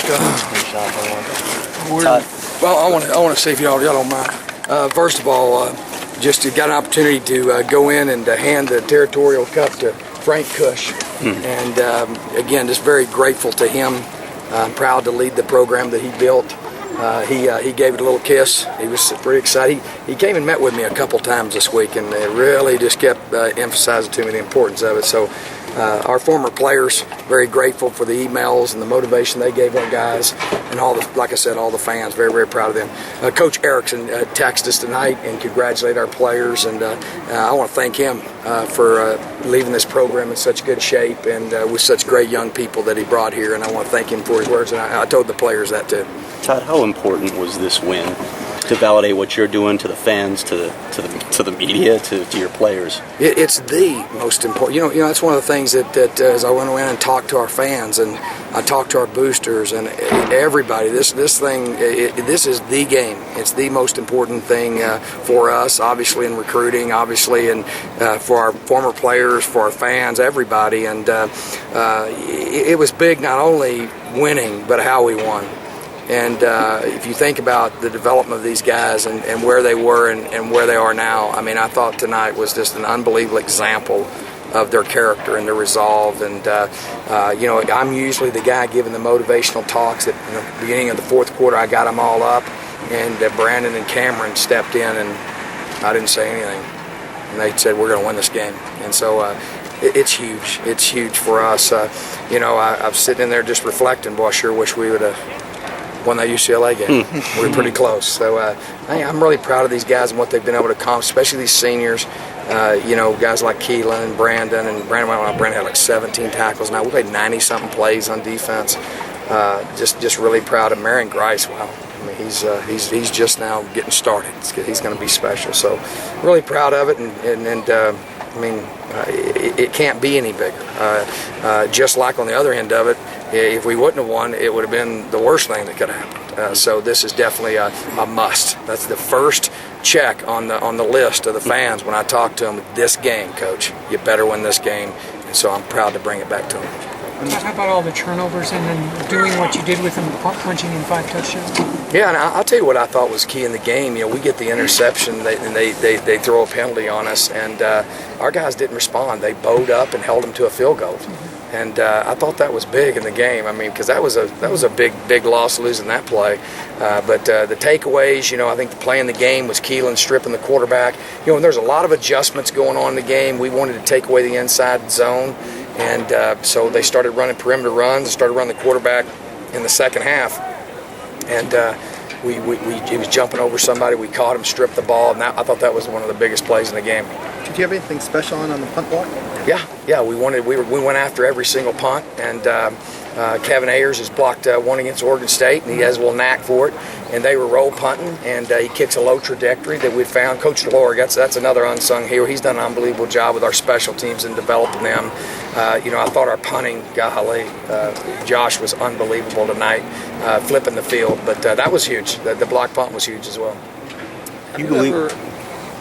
Todd. Well, I want to see if y'all don't mind. First of all, just got an opportunity to go in and hand the Territorial Cup to Frank Cush. And again, just very grateful to him. I'm proud to lead the program that he built. He gave it a little kiss. He was pretty excited. He came and met with me a couple times this week, and it really just kept emphasizing to me the importance of it. So our former players, very grateful for the emails and the motivation they gave our guys, and all the, like I said, all the fans, very, very proud of them. Coach Erickson texted us tonight and congratulated our players, and I want to thank him for leaving this program in such good shape and with such great young people that he brought here, and I want to thank him for his words, and I told the players that too. Todd, how important was this win to validate what you're doing to the fans, to the media, to your players? It's the most important. You know, that's one of the things that as I went in and talked to our fans and I talked to our boosters and everybody. This is the game. It's the most important thing for us, obviously in recruiting, obviously, and for our former players, for our fans, everybody. And it was big, not only winning, but how we won. And if you think about the development of these guys and where they were and where they are now, I mean, I thought tonight was just an unbelievable example of their character and their resolve. And, you know, I'm usually the guy giving the motivational talks. At the beginning of the fourth quarter, I got them all up, and Brandon and Cameron stepped in, and I didn't say anything. And they said, we're going to win this game. And so it's huge. It's huge for us. You know, I'm sitting in there just reflecting, boy, I sure wish we would have won that UCLA game. We were pretty close. So I'm really proud of these guys and what they've been able to accomplish, especially these seniors. You know, guys like Keelan and Brandon had like 17 tackles. Now we played 90-something plays on defense. Just really proud of Marion Grice. Wow, I mean he's just now getting started. He's going to be special. So really proud of it, and I mean it can't be any bigger. Just like on the other end of it, if we wouldn't have won, it would have been the worst thing that could have happened. So this is definitely a must. That's the first check on the list of the fans when I talk to them. This game, Coach, you better win this game. And so I'm proud to bring it back to them. How about all the turnovers and then doing what you did with them, punching in 5 touchdowns? Yeah, and I'll tell you what I thought was key in the game. You know, we get the interception, and they throw a penalty on us, and our guys didn't respond. They bowed up and held them to a field goal. And I thought that was big in the game. I mean, because that was a big loss losing that play. But the takeaways, you know, I think the play in the game was Keelan stripping the quarterback. You know, and there's a lot of adjustments going on in the game. We wanted to take away the inside zone, and so they started running perimeter runs and started running the quarterback in the second half. And he was jumping over somebody. We caught him, stripped the ball, and I thought that was one of the biggest plays in the game. Did you have anything special on the punt block? Yeah, we went after every single punt, and Kevin Ayers has blocked one against Oregon State, and he has a little knack for it. And they were roll punting, and he kicks a low trajectory that we found. Coach Delorg, that's another unsung hero. He's done an unbelievable job with our special teams and developing them. You know, I thought our punting, golly, Josh was unbelievable tonight, flipping the field. But that was huge. The block punt was huge as well. You ever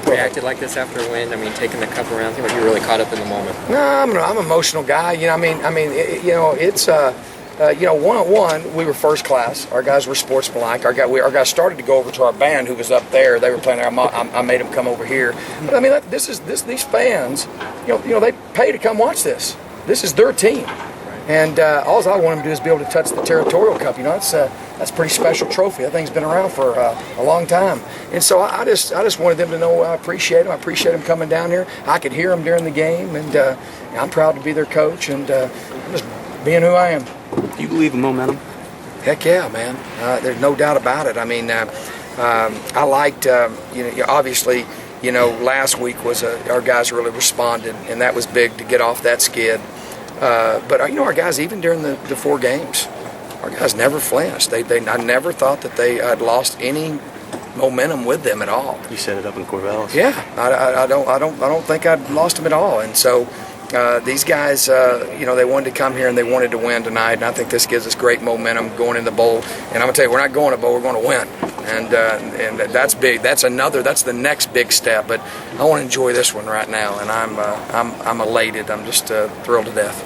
reacted like this after a win? I mean, taking the cup around, like you were really caught up in the moment. No, I'm an emotional guy. You know, I mean, you know, it's you know, one-on-one, we were first class. Our guys were sportsmanlike. Our guys started to go over to our band, who was up there. They were playing there. I made them come over here. But I mean, these fans, you know, they pay to come watch this. This is their team, and all I want them to do is be able to touch the Territorial Cup. You know, that's a pretty special trophy. That thing's been around for a long time, and so I just wanted them to know I appreciate them. I appreciate them coming down here. I could hear them during the game, and I'm proud to be their coach, and I'm just being who I am. Do you believe in momentum? Heck yeah, man. There's no doubt about it. I mean, I liked, you know, obviously, you know, last week was our guys really responded, and that was big to get off that skid. But you know, our guys, even during the 4 games, our guys never flinched. I never thought that they had lost any momentum with them at all. You set it up in Corvallis. Yeah, I don't think I'd lost them at all, and so. These guys, you know, they wanted to come here and they wanted to win tonight, and I think this gives us great momentum going in the bowl. And I'm gonna tell you, we're not going to bowl; we're going to win, and that's big. That's the next big step. But I want to enjoy this one right now, and I'm elated. I'm just thrilled to death.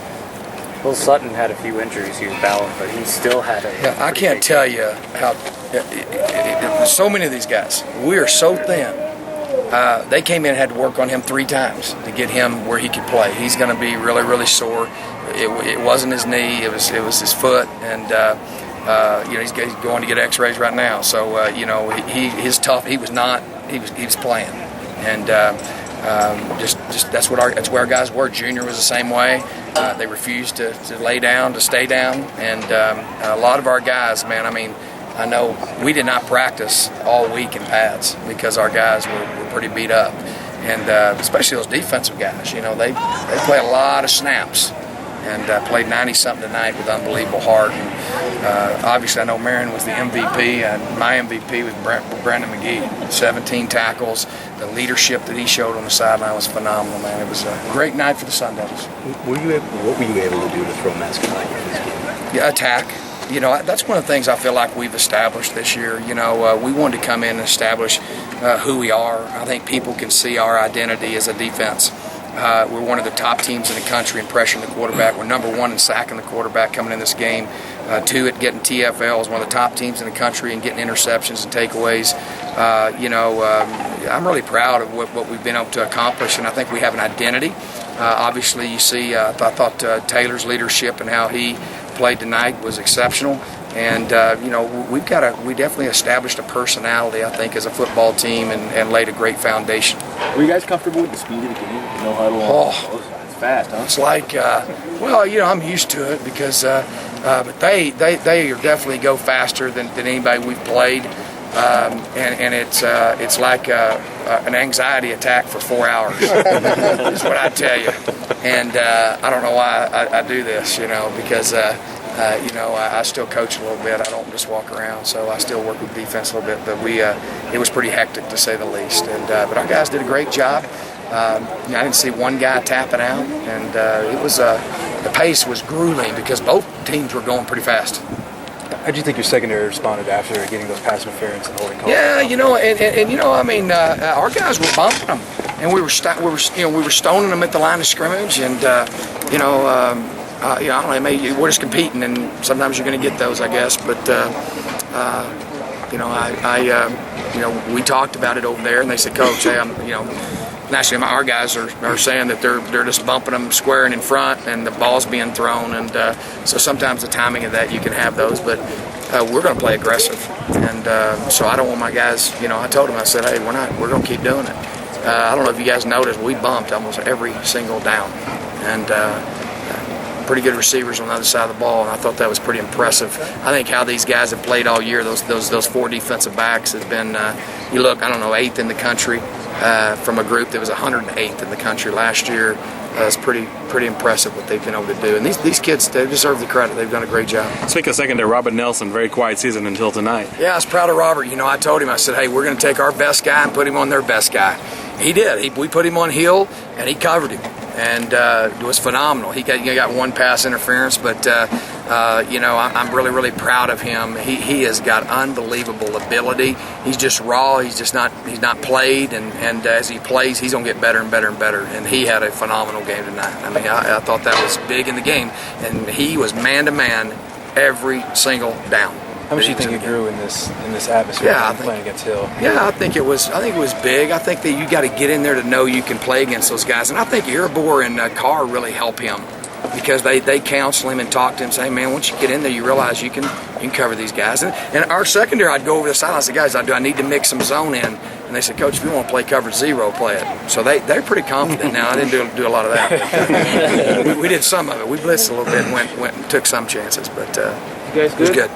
Will Sutton had a few injuries he was battling, but he still had a. Yeah, I can't tell you how. So many of these guys, we are so thin. They came in and had to work on him 3 times to get him where he could play. He's going to be really, really sore. It wasn't his knee; it was his foot, and he's going to get X-rays right now. So he's tough. He was not. He was playing, and that's where our guys were. Junior was the same way. They refused to lay down, to stay down, and a lot of our guys, man. I mean, I know we did not practice all week in pads because our guys were pretty beat up, and especially those defensive guys. They play a lot of snaps, and played 90-something tonight with unbelievable heart. And obviously, I know Marion was the MVP, and my MVP was Brandon McGee. 17 tackles. The leadership that he showed on the sideline was phenomenal, man. It was a great night for the Sun Devils. What were you able to do to throw masculine in this game? Yeah, attack. That's one of the things I feel like we've established this year. We wanted to come in and establish who we are. I think people can see our identity as a defense. We're one of the top teams in the country in pressuring the quarterback. We're number 1 in sacking the quarterback coming in this game. 2 at getting TFLs, one of the top teams in the country, and getting interceptions and takeaways. I'm really proud of what we've been able to accomplish, and I think we have an identity. Obviously, you see, I thought Taylor's leadership and how he played tonight was exceptional. And we definitely established a personality, I think, as a football team, and laid a great foundation. Were you guys comfortable with the speed of the game? No huddle. It's fast, huh? It's like, I'm used to it because, but they definitely go faster than anybody we've played, and it's like an anxiety attack for 4 hours. Is what I tell you. And I don't know why I do this, because. I still coach a little bit. I don't just walk around, so I still work with defense a little bit. But it was pretty hectic to say the least. And but our guys did a great job. I didn't see one guy tapping out, and the pace was grueling because both teams were going pretty fast. How do you think your secondary responded after getting those pass interference and holding calls? Yeah, our guys were bumping them, and we were stoning them at the line of scrimmage, and I don't know, maybe we're just competing, and sometimes you're going to get those, I guess. But we talked about it over there, and they said, "Coach, hey, naturally, our guys are saying that they're just bumping them square and in front, and the ball's being thrown, and so sometimes the timing of that you can have those, but we're going to play aggressive, and so I don't want my guys. I told them, I said, hey, we're going to keep doing it. I don't know if you guys noticed, we bumped almost every single down, and pretty good receivers on the other side of the ball, and I thought that was pretty impressive. I think how these guys have played all year, those 4 defensive backs has been, 8th in the country from a group that was 108th in the country last year. It's pretty impressive what they've been able to do. And these kids, they deserve the credit. They've done a great job. Speaking of secondary, Robert Nelson, very quiet season until tonight. Yeah, I was proud of Robert. I told him, I said, hey, we're going to take our best guy and put him on their best guy. He did. We put him on Hill, and he covered him. And it was phenomenal. He got 1 pass interference, but I'm really, really proud of him. He has got unbelievable ability. He's just raw. He's not played, and as he plays, he's gonna get better and better and better. And he had a phenomenal game tonight. I mean, I thought that was big in the game, and he was man to man every single down. How much do you think it grew in this atmosphere playing against Hill? Yeah, I think it was big. I think that you got to get in there to know you can play against those guys, and I think Iribor and Carr really help him because they counsel him and talk to him, say, hey, man, once you get in there, you realize you can cover these guys. And our secondary, I'd go over the sideline and say, guys, do I need to mix some zone in? And they said, Coach, if you want to play coverage 0, play it. So they're pretty confident now. I didn't do a lot of that. we did some of it. We blitzed a little bit and went and took some chances, but you guys good? It was good.